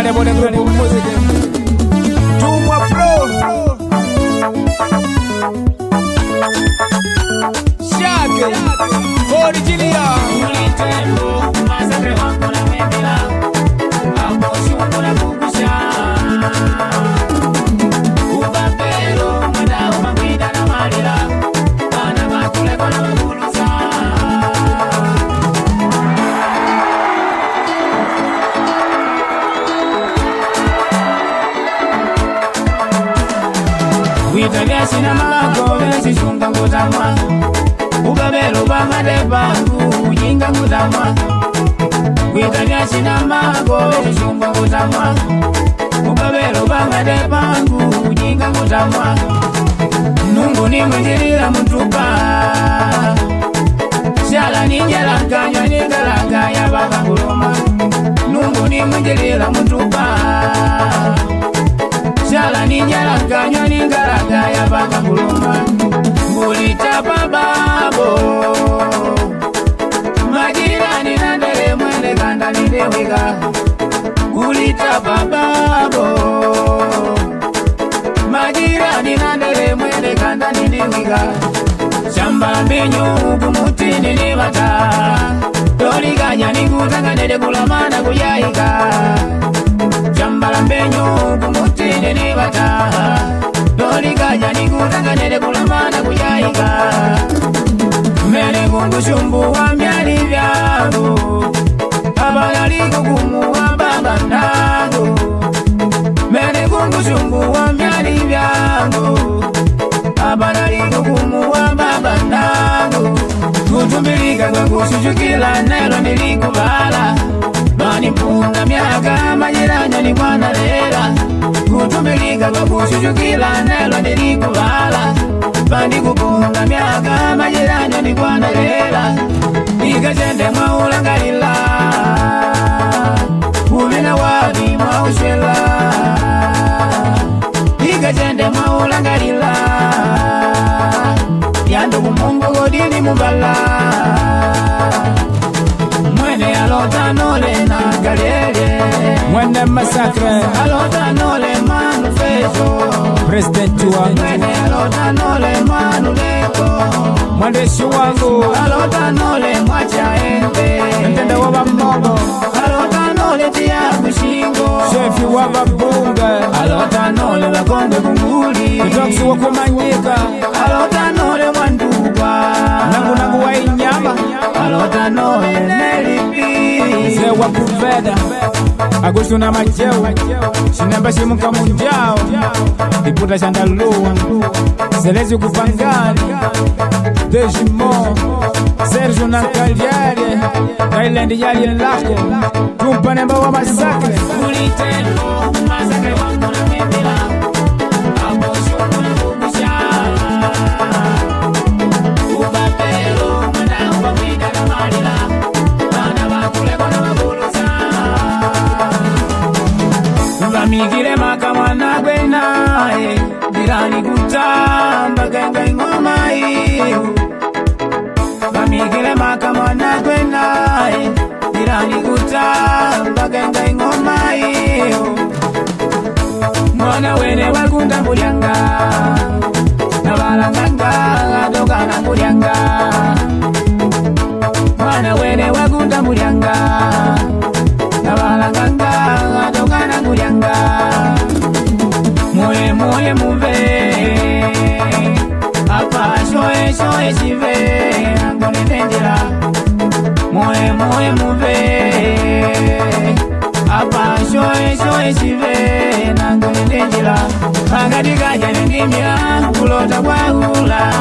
Unanebone grupo music Tumwa Pro Shake Originia Ulitembo Masakre wangu na membila Hapo shungu na kukusha Ubapero Madao mambida na malila Wana makule kwa na makulusa Witavya sina mago Vesi shunga ngutamwa Ukabelo bangade bangu Ujinga ngutamwa Witavya sina mago Vesi shunga ngutamwa Ukabelo bangade bangu Ujinga ngutamwa Nungu ni mwenjilila mtupa Shala ninjela kanywa nigalanga ya baka nguluma Nungu ni mwenjilila mtupa Shala ninjela kanywa nigalanga ya baka nguluma Ngulita bababo Majirani nandele mwele kanda nidewika Ngulita bababo Majirani nandele mwele kanda nidewika Shamba mbenyu kumutini ni bata Doli kanya nikutanga nede kulamana kuyaika Shamba mbenyu kumutini ni bata Doli kanya nikutanga nede kulamana kuyaika Mene kungu shumbu wa myali vyangu Abadali kukumu wa baba nangu Mene kungu shumbu wa myali vyangu Abadali kukumu wa baba nangu Kutumilika kwa kushujukila nelo nilikubala Bani mpunga miaka majiranya ni mwana lela Kutumilika kwa kushujukila nelo nilikubala Bani kupunga miaka majiranya ni mwana lela Ikachende maulangalila Uvina wadi maushwela Ikachende maulangalila Yandu kumungu godini mubala Mwene alota nole na galele Mwene Masakre Alota nole manu feso President wangu Mwene alota nole manu leko Mwandeshi wangu Alota nole mwacha ende Ntende waba mmogo Alota nole tia kushingo Shefi waba bunga Alota nole wakonde kunguli Kutoksi wakumanyika Alota nole wanduwa Nangu wa inyama Alota nole nelipi Mzee wa kuveda Agustu na majewa Shinemba shimuka munjao Iputa shandalua Selezi kufangani Dejimo Sergio Nankaliare Thailand yali lako Tumpanemba wa Masakre Ulitembo Masakre wangu na membila Hapo shungu na kukusha Ubapelo Madao mambida na malila Wana makule kwa na makulusa Vamigile maka mwana gwenae Dirani kutamba genga ingoma iyo Vamigile maka mwana gwenae Dirani kutamba genga ingoma iyo Mwana wene wakunda mulyanga Nabalanganga adokana mulyanga Mwana wene wakunda mulyanga Nabalanganga adokana mulyanga Moye moye muve Apa shoye shoye shive Angone tendila Moye moye muve Apa shoye shoye shive Nangone tendila Angadika jane ndimila Kulota kwa hula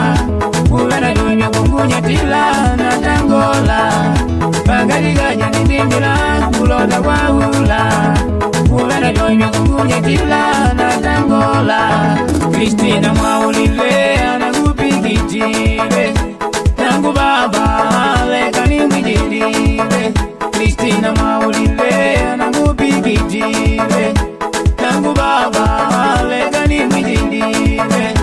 Uvena jomya kungunya tila Natangola Angadika jane ndimila Kulota kwa hula Uvena jomya kungunya tila Natangola Kristina mwaulile Anakupikitile Nangu baba Leka ni mwijilile Kristina mwaulile Anakupikitile Nangu baba Leka ni mwijilile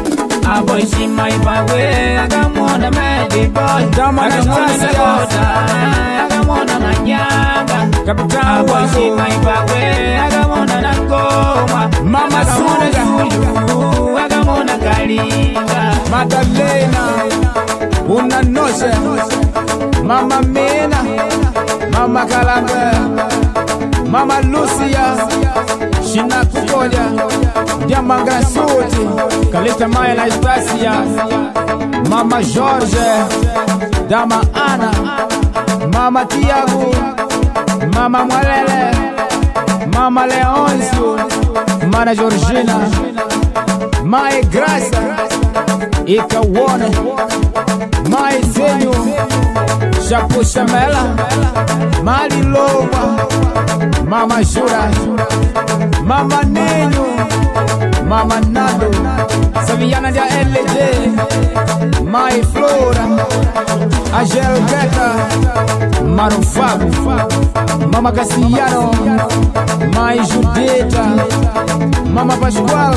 Abo ishima ipagwe Akamwona mediboy Akamwona Sakota Akamwona Manyanga Kapitani Abo ishima ipagwe Akamwona Loma, Mama Suga, Wagamona Kalinga, Madalena, Unanoshe, Mama Mina, Mama Kalanga, Mama Lucia, Shina Kukoja, Diamanga Suti, Kalista Maya na Estasia, Mama Jorge, Dama Ana, Mama Tiago, Mama Mwalele, Mama Leoncio, Mana Georgina, Mae Graça, Ikawone, Mae Zenho, Chapo Chamela, Mari Loma, Mama Jura, Mama Ninho, Mama Nado, Saviana de LG, Mai Flora, Agel Beta, Maro Fabo, Mama Cassiano, Mai Judita, Mama Pascoal,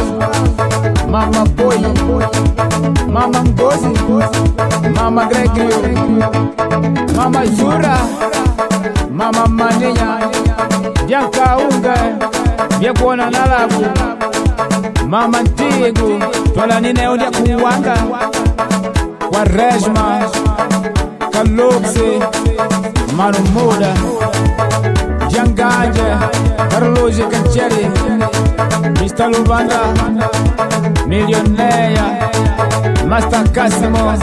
Mama Boy, Mama Ngozi, Mama Gregorio, Mama Jura, Mama Manenya, Bianca Unga, Biakuona Nalabu, Mama Ntigo, Tola Nine Odia Kuwanga, Quaresma, Kaluxi, Manu Muda, Giangaje, Carlos Cancheri, Mr. Lubanda, Millionaire, Master Casimo,